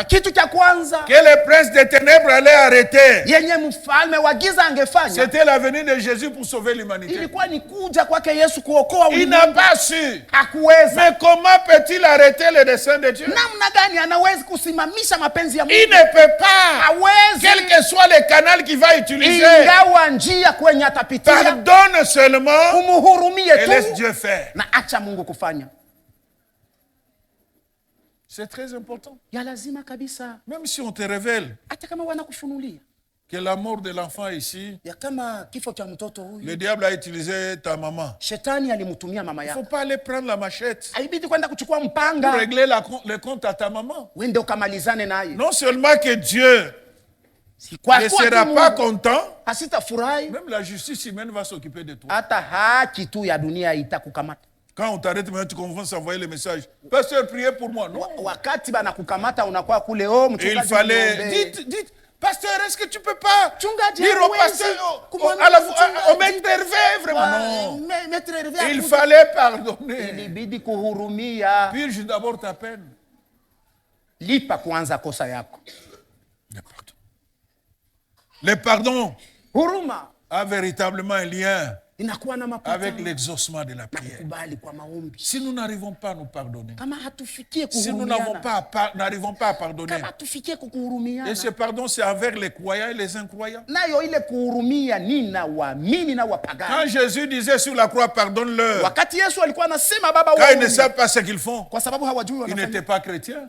Kitu cha kwanza que le prince des ténèbres allait arrêter, yenye mfalme wa giza angefanya c'était la venue de Jésus pour sauver l'humanité. ilikuwa ni kuja kwake Yesu kuokoa Il n'a ulimwengu. pas su. Hakuweza. Mais comment peut-il arrêter le dessein de Dieu? Namna gani anaweza kusimamisha mapenzi ya Il Mungu? ne peut pas. Hawezi. Quel que soit le canal qu'il va utiliser, Ingawa njia kwenye atapitia, pardonne seulement umhurumie et laisse tu Dieu faire. na acha Mungu kufanya. C'est très important. Ya lazima kabisa. Même si on te révèle Hata kama wanakufunulia que la mort de l'enfant ici, ya kama kifo cha mtoto huyu le diable a utilisé ta maman. shetani alimtumia mama Il ne faut yako, pas aller prendre la machette haibidi kwenda kuchukua pour mpanga régler le compte à ta maman. wende ukamalizane naye. Non seulement que Dieu Si kwa ne kuwa tu sera pas Mungu content, hasitafurahi, même la justice humaine va s'occuper de toi. hata haki tu ya dunia itakukamata. Quand on t'arrête, maintenant tu commences à envoyer le message. Pasteur, priez pour moi. Non. Wakati banakukamata unakuwa kule, oh Et il mchungaji, fallait. niombee. Dites, pasteur, est-ce que tu peux pas Mchungaji, dire au hawezi pasteur, kumwambia au mchungaji. maître Hervé, vraiment Wa- non. Maître Hervé Il akuja. fallait pardonner. Ilibidi kuhurumia. Purge d'abord ta peine. Lipa kwanza kosa yako. Le pardon Huruma a véritablement un lien inakuwa na avec mapatano l'exaucement de la prière. kubali kwa maombi. Si nous n'arrivons pas à nous pardonner, Kama hatufikie si nous kuhurumiana, n'arrivons pas à pardonner, kama hatufikie et kukuhurumiana, ce pardon c'est envers les croyants et les incroyants. nayo ile kuhurumia ni na waamini na wapagani. Quand Jésus disait sur la croix, pardonne-leur, Wakati Yesu alikuwa anasema baba quand ils ne wao, savent pas ce qu'ils font, kwa sababu hawajui ils wanafanya n'étaient pas chrétiens.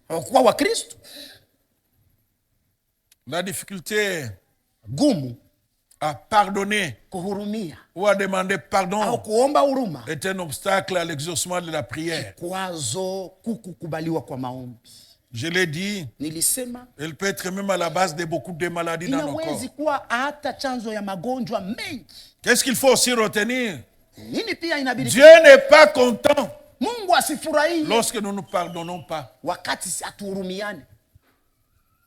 kwa Wakristo. La difficulté Gumu à pardonner kuhurumia ou à demander au pardon kuomba huruma est un obstacle à l'exaucement de la prière. kwazo kukubaliwa kwa maombi. Je l'ai dit, Nilisema elle peut être même à la base de beaucoup de maladies dans nos corps. inawezi kuwa hata chanzo ya magonjwa mengi. Qu'est-ce qu'il faut aussi retenir? Nini pia inabidi Dieu n'est pas content Mungu asifurahie lorsque nous ne pardonnons pas. wakati hatuhurumiani.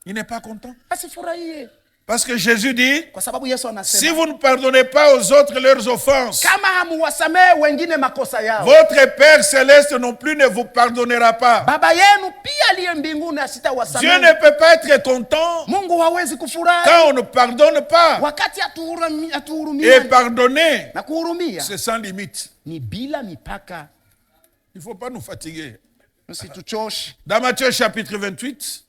Il n'est pas content. Asifurahie Parce que Jésus dit, kwa sababu Yesu si anasema vous ne pardonnez pas aux autres leurs offenses, kama hamuwasamehe wengine makosa yao, votre Père céleste non plus ne vous pardonnera pas. baba yenu pia aliye mbinguni Dieu asitawasamehe. ne peut pas être content Mungu hawezi kufurahi quand on ne pardonne pas. wakati Et hatuhurumiani. pardonner, Na kuhurumia c'est sans limite. ni bila mipaka. Il ne faut pas nous fatiguer. Msituchoshe. Dans Matthieu chapitre 28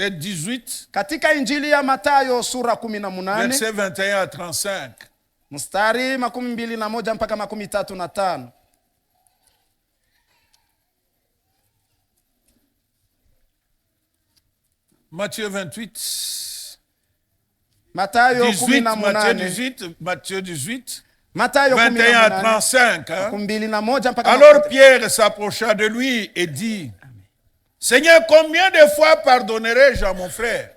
et 18, Katika Injili ya Mathayo sura 18 versets 21 à 35, mstari 21 mpaka 35. Matthieu 28, Mathayo 18, Matthieu 18. 18, Matthieu 18, Mathayo 21 à 18. 35. Hein? 21 mpaka Alors Pierre s'approcha de lui et dit, Seigneur, combien de fois pardonnerai-je à mon frère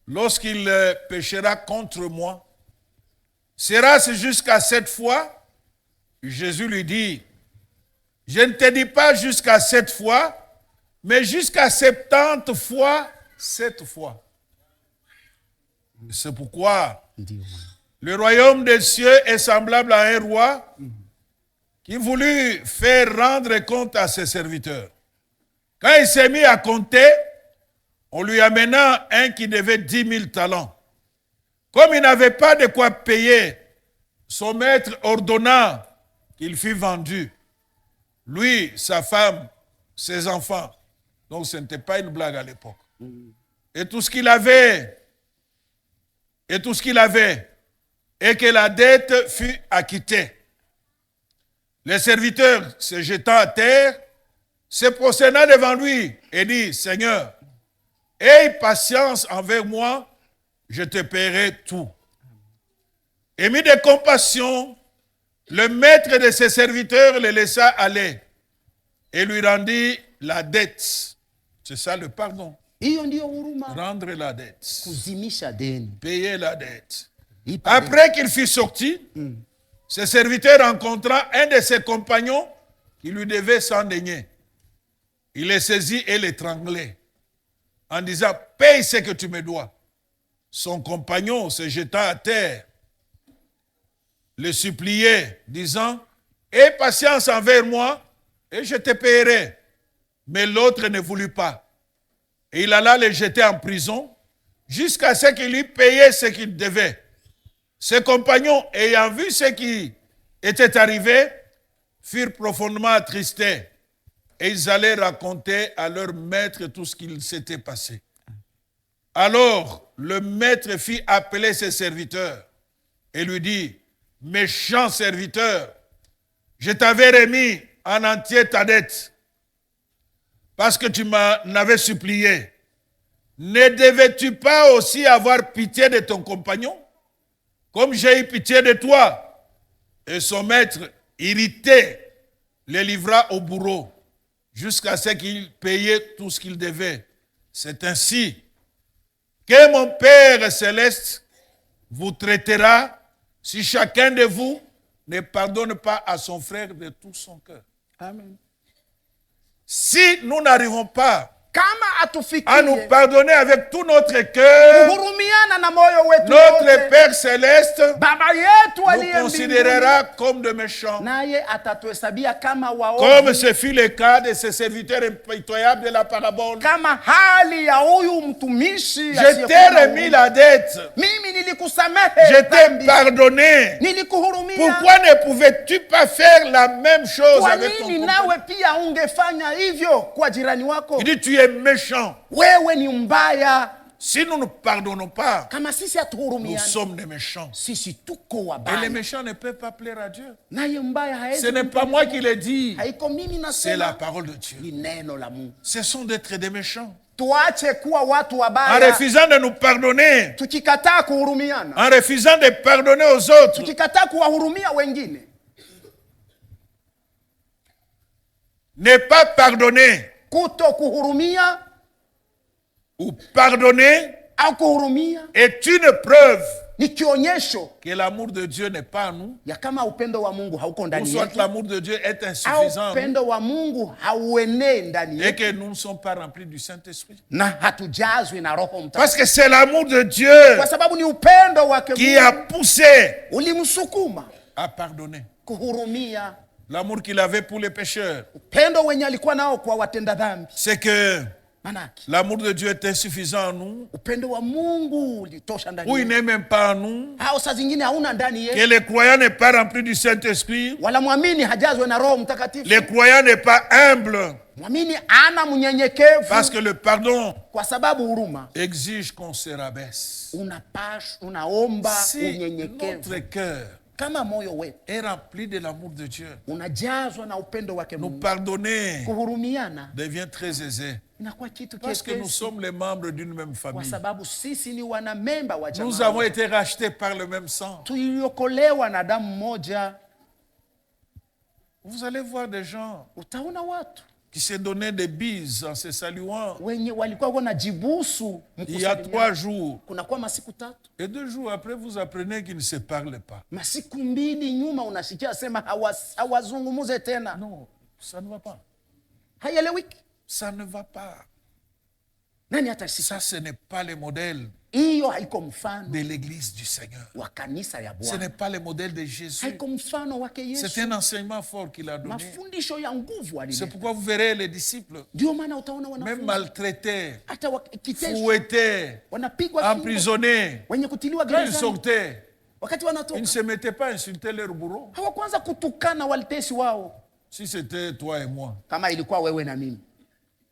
lorsqu'il péchera contre moi? Sera-ce jusqu'à 7 fois? Jésus lui dit, je ne te dis pas jusqu'à 7 fois, mais jusqu'à 70 fois 7 fois. C'est pourquoi le royaume des cieux est semblable à un roi qui voulut faire rendre compte à ses serviteurs. Quand il s'est mis à compter, on lui amena un qui devait 10 000 talents. Comme il n'avait pas de quoi payer, son maître ordonna qu'il fût vendu. Lui, sa femme, ses enfants. Donc ce n'était pas une blague à l'époque. Et tout ce qu'il avait, et que la dette fut acquittée. Le serviteur, se jetant à terre, se prosterna devant lui et dit, Seigneur, aie patience envers moi, je te paierai tout. Ému de compassion, le maître de ses serviteurs le laissa aller et lui rendit la dette. C'est ça le pardon. Hiyo ndio huruma. Rendre la dette. Kuzimisha deni. Payer la dette. Lipa deni. Après qu'il fut sorti, ce serviteur rencontra un de ses compagnons qui lui devait 100 deniers. Il les saisit et l'étranglait en disant, paye ce que tu me dois. Son compagnon se jeta à terre, le suppliait, disant, aie patience envers moi, et je te paierai. Mais l'autre ne voulut pas. Et il alla le jeter en prison, jusqu'à ce qu'il lui payait ce qu'il devait. Ses compagnons, ayant vu ce qui était arrivé, furent profondément attristés. Et ils allaient raconter à leur maître tout ce qu'il s'était passé. Alors, le maître fit appeler ses serviteurs et lui dit, méchant serviteur, je t'avais remis en entier ta dette parce que tu m'en avais supplié. Ne devais-tu pas aussi avoir pitié de ton compagnon, comme j'ai eu pitié de toi? Et son maître, irrité, le livra au bourreau, jusqu'à ce qu'il payait tout ce qu'il devait. C'est ainsi que mon Père céleste vous traitera si chacun de vous ne pardonne pas à son frère de tout son cœur. Amen. Si nous n'arrivons pas Kama à atufikie nous pardonner avec tout notre cœur, kuhurumiana na moyo wetu notre wote, Père céleste Baba yetu nous aliye mbinguni considérera comme des méchants. naye atatuhesabia kama Comme waovu, ce fut le cas de ces serviteurs impitoyables de la parabole. kama hali ya huyu mtumishi Je asiyekuwa t'ai na remis huruma. la dette. Mimi nilikusamehe Je t'ai dhambi, pardonné. nilikuhurumia. Pourquoi ne pouvais-tu pas faire la même chose Kwa avec ton nini compagnon? nawe pia ungefanya hivyo kwa jirani wako? Il dit, tu es méchant. Wewe ni mbaya. Si nous ne pardonnons pas, Kama sisi nous hatuhurumiana, sommes des méchants. sisi tuko Et les wabaya. méchants ne peuvent pas plaire à Dieu. Naye mbaya Ce haezi n'est pas moi qui le dis, haiko mimi c'est la nasema, parole de Dieu. ni neno la Mungu. Cessons d'être des méchants. Tuache kuwa watu En wabaya, refusant de nous pardonner, tukikataa kuhurumiana, en refusant de pardonner aux autres, tukikataa kuwahurumia wengine. ne pas pardonner Kuto kuhurumia ou pardonner au kuhurumia est une preuve ni kionyesho que l'amour de Dieu n'est pas en nous, ya kama upendo wa Mungu hauko ou ndani soit yetu, l'amour de Dieu est au insuffisant en nous, upendo wa Mungu hauenee ndani et yetu que nous ne sommes pas remplis du Saint-Esprit. na hatujazwi na Roho Mtakatifu, Parce que c'est l'amour de Dieu kwa sababu ni upendo wake qui a Mungu poussé ulimsukuma à pardonner. kuhurumia. L'amour qu'il avait pour les pécheurs, Upendo wenye alikuwa nao kwa watenda dhambi, c'est que manake l'amour de Dieu est insuffisant en nous, upendo wa Mungu ulitosha ndani ou il yetu, n'est même pas en nous, au saa zingine hauna ndani que yetu, le croyant n'est pas rempli du Saint-Esprit, wala mwamini hajazwe na Roho Mtakatifu. le croyant n'est pas humble, Mwamini ana mnyenyekevu, parce que le pardon kwa sababu huruma exige qu'on se rabaisse. unaomba Si unyenyekevu. notre cœur Kama moyo wetu est rempli de l'amour de Dieu, unajazwa na upendo wake nous Mungu, pardonner kuhurumiana devient très aisé. inakuwa kitu Parce que nous kiepesi, sommes les membres d'une même kwa famille. sababu sisi ni wanamemba wa Nous jamaa, avons été rachetés par le même sang. tuliokolewa na damu moja. Vous allez voir des gens Utaona watu qui se donnaient des bises en se saluant wenye walikuwa wanajibusu il y a 3 jours. kunakuwa masiku 3, Et 2 jours après, vous apprenez qu'ils ne se parlent pas. masiku 2 nyuma unasikia sema hawazungumuze tena. Non, ça ne va pas. Haielewiki. Ça ne va pas. Nani atasikia? Ça, ce n'est pas le modèle Hiyo haiko mfano de l'église du Seigneur. wa kanisa ya Ce Bwana, n'est pas le modèle de Jésus. haiko mfano wake C'est Yesu. un enseignement fort qu'il a donné. Mafundisho ya nguvu C'est alileta. pourquoi vous verrez les disciples, Ndio maana utaona même wanafunzi maltraités, hata wakiteswa, fouettés, wanapigwa fimbo, emprisonnés. wenye kutiliwa Quand ils gerezani, sortaient, wakati ils ne wanatoka se mettaient pas à insulter leur bourreau. hawakwanza kutukana walitesi wao. Si c'était toi et moi, Kama ilikuwa wewe na mimi,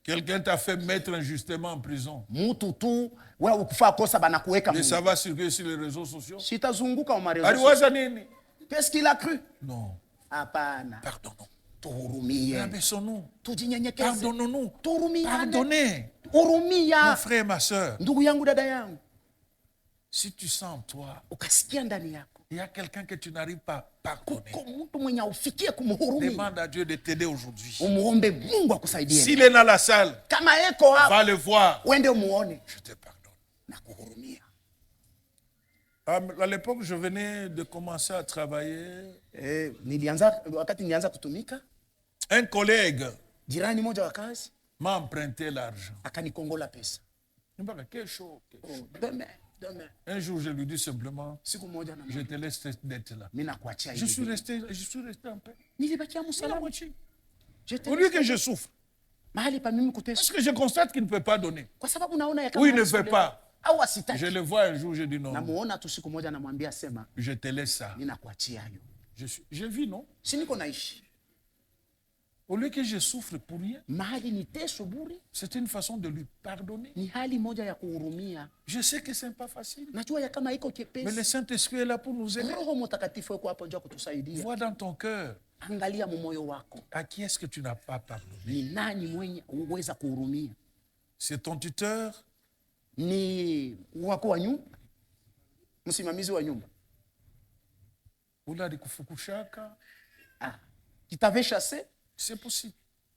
quelqu'un t'a fait mettre injustement en prison, mtu tu wewe ukufaa kosa banakuweka mais Mungu, ça va circuler sur les réseaux sociaux. sitazunguka umarezo. Aliwaza nini? Qu'est-ce qu'il a cru? Non, Hapana, pardonnons. tuhurumie, Rabaissons-nous. tujinyenyekeze, Pardonnons-nous. tuhurumiane, Pardonnez. hurumia. Mon frère et ma soeur, Ndugu yangu, dada yangu, si tu sens en toi, ukasikia ndani yako il y a quelqu'un que tu n'arrives pas à pardonner, kuko mtu mwenye aufikie kumhurumia, demande à Dieu de t'aider aujourd'hui. umuombe Mungu akusaidie. S'il est dans la salle, Kama eko hapa, va le voir. uende umuone Je te pardonne. na kuhurumia. À l'époque, je venais de commencer à travailler. Wakati nilianza kutumika, Un collègue jirani moja wa kazi m'a emprunté l'argent. akanikongola pesa. Demain. Un jour, je lui dis simplement, je te laisse d'être là. Je suis resté en paix. Au lieu que je souffre. Parce que je constate qu'il ne peut pas donner. Ou il ne veut pas. Je le vois un jour, je dis non. Je te laisse ça. Je vis, non? Au lieu que je souffre pour rien, c'est une façon de lui pardonner. Je sais que ce n'est pas facile. Mais le Saint-Esprit est là pour nous aider. Vois dans ton cœur. À qui est-ce que tu n'as pas pardonné? C'est ton tuteur? Ni wako wa nyumba, msimamizi wa nyumba. Ula alikufukushaka? Il t'avait chassé? C'est possible.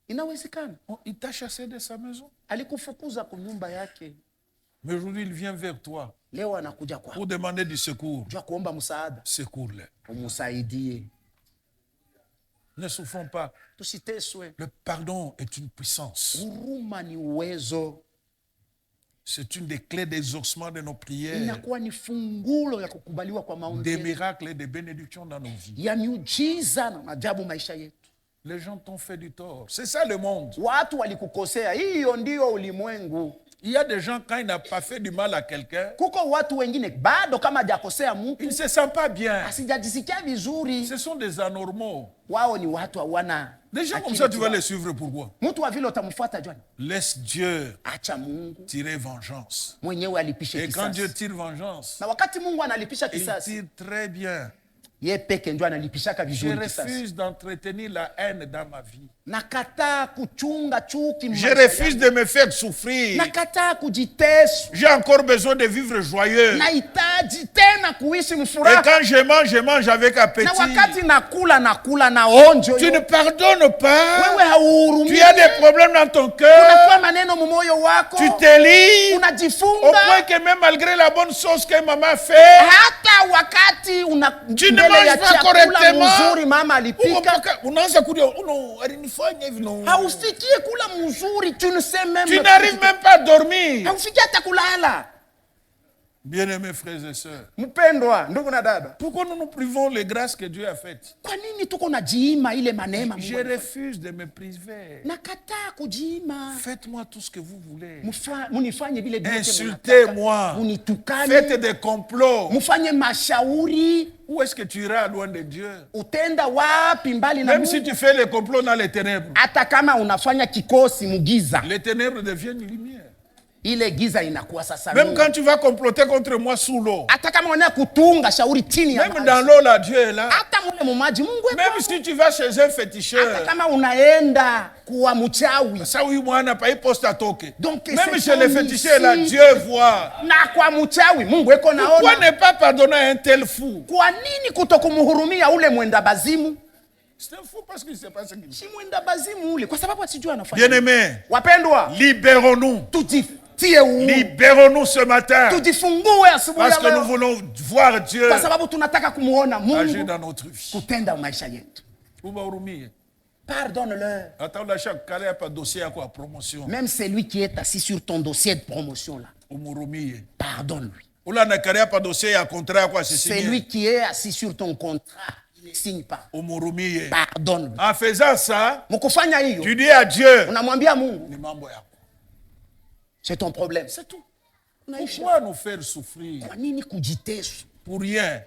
Inawezekana. Il t'a chassé de sa maison. Alikufukuza kwa nyumba yake. Mais aujourd'hui il vient vers toi. Leo anakuja kwako. Pour demander du secours. Jua kuomba msaada. Secours-le. Umsaidie. Ne souffrons pas. Tusiteswe. Le pardon est une puissance. Huruma ni uwezo. C'est une des clés d'exaucement de nos prières. Inakuwa ni fungulo ya kukubaliwa kwa maombi. Des miracles et des bénédictions dans nos vies. Ya miujiza na maajabu maisha yetu. Les gens t'ont fait du tort. C'est ça le monde. Watu walikukosea. Hiyo ndio ulimwengu. Il y a des gens, quand il n'a pas fait du mal à quelqu'un, kuko watu wengine bado kama hajakosea mtu, il ne se sent pas bien. Asijajisikia vizuri. Ce sont des anormaux. Wao ni watu hawana. Des gens comme ça, tu vas les suivre pourquoi? Mtu wa vile utamfuata John. Laisse Dieu acha Mungu tirer vengeance. Mwenyewe alipishe kisasi. Et quand Dieu tire vengeance, na wakati Mungu analipisha kisasi, il tire très bien. Ye peke ndio analipishaka vizuri kisasi. Je refuse d'entretenir la haine dans ma vie. Nakataa kuchunga chuki je refuse de me faire souffrir. Nakataa kujitesu. J'ai encore besoin de vivre joyeux. Nahitaji tena kuishi mfuraha. Et quand je mange avec appétit. Na wakati nakula na onjo. Tu ne pardonnes pas. Wewe hauhurumii. Tu as des problèmes dans ton cœur. Unakuwa maneno mumoyo wako. Tu te lis. Unajifunga. Au point que même malgré la bonne sauce que maman fait. Hata wakati tu ne manges pas correctement. Mzuri mama alipika. Unaanza kulia alinifanya hivi no. Haufikie kula mzuri, tu ne sais même. Tu n'arrives même pas à dormir. Haufikie hata kulala. Bien-aimés frères et sœurs. Mpendwa, ndugu na dada. Pourquoi nous nous privons les grâces que Dieu a faites? Kwa nini tuko najiima ile manema Mungu? Je refuse de me priver. Nakataa kujiima. Faites-moi tout ce que vous voulez. Munifanye vile vyote. Insultez-moi. Munitukane. Faites des complots. Mufanye mashauri. Où est-ce que tu iras loin de Dieu? Utenda wapi mbali na Mungu? Même si tu fais les complots dans les ténèbres. Hata kama unafanya kikosi mugiza. Les ténèbres deviennent lumière. Ile giza inakuwa sasa. Même quand tu vas comploter contre moi sous l'eau. Hata kama unaenda kutunga shauri chini ya maji. Même dans l'eau là, Dieu est là. Hata mule mu maji Mungu yuko. Même si tu vas chez un féticheur. Hata kama unaenda kuwa mchawi. Ça oui mwana pa poste atoke. Donc même chez les féticheurs là, Dieu voit. Na kwa mchawi Mungu yuko naona. Pourquoi ne pas pardonner à un tel fou? Kwa nini kutokumhurumia ule mwenda bazimu? C'est un fou parce qu'il sait pas ce qu'il fait. Si mwenda bazimu ule kwa sababu asijua anafanya. Bien-aimés. Wapendwa, libérons-nous. Libérons-nous ce matin. Parce que nous voulons voir Dieu agir dans notre vie. Pardonne-leur. Même celui qui est assis sur ton dossier de promotion là. Pardonne-lui. Celui qui est assis sur ton contrat, il ne signe pas. Pardonne-lui. En faisant ça, tu dis à Dieu, c'est ton problème, c'est tout. Pourquoi nous faire souffrir? Pour rien.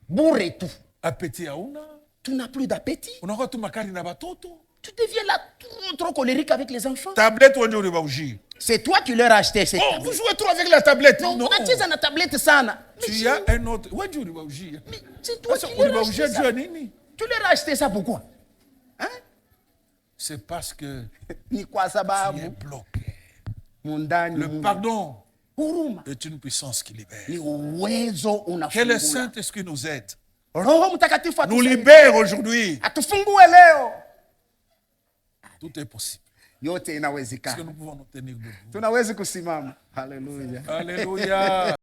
Bure tout. Appétit auna. Tu n'as plus d'appétit. Tu deviens là trop colérique avec les enfants. Tablette. C'est toi qui leur as acheté cette tablette. Vous jouez trop avec la tablette. Non. La tablette sana. Tu as un autre. Mais c'est toi qui leur as acheté ça. Tu leur as acheté ça pourquoi? Hein? C'est parce que tu es bloqué. Le pardon est une puissance qui libère. Que le Saint-Esprit nous aide. Nous libère aujourd'hui. Tout est possible. Est-ce que nous pouvons nous tenir debout? Alléluia. Alléluia.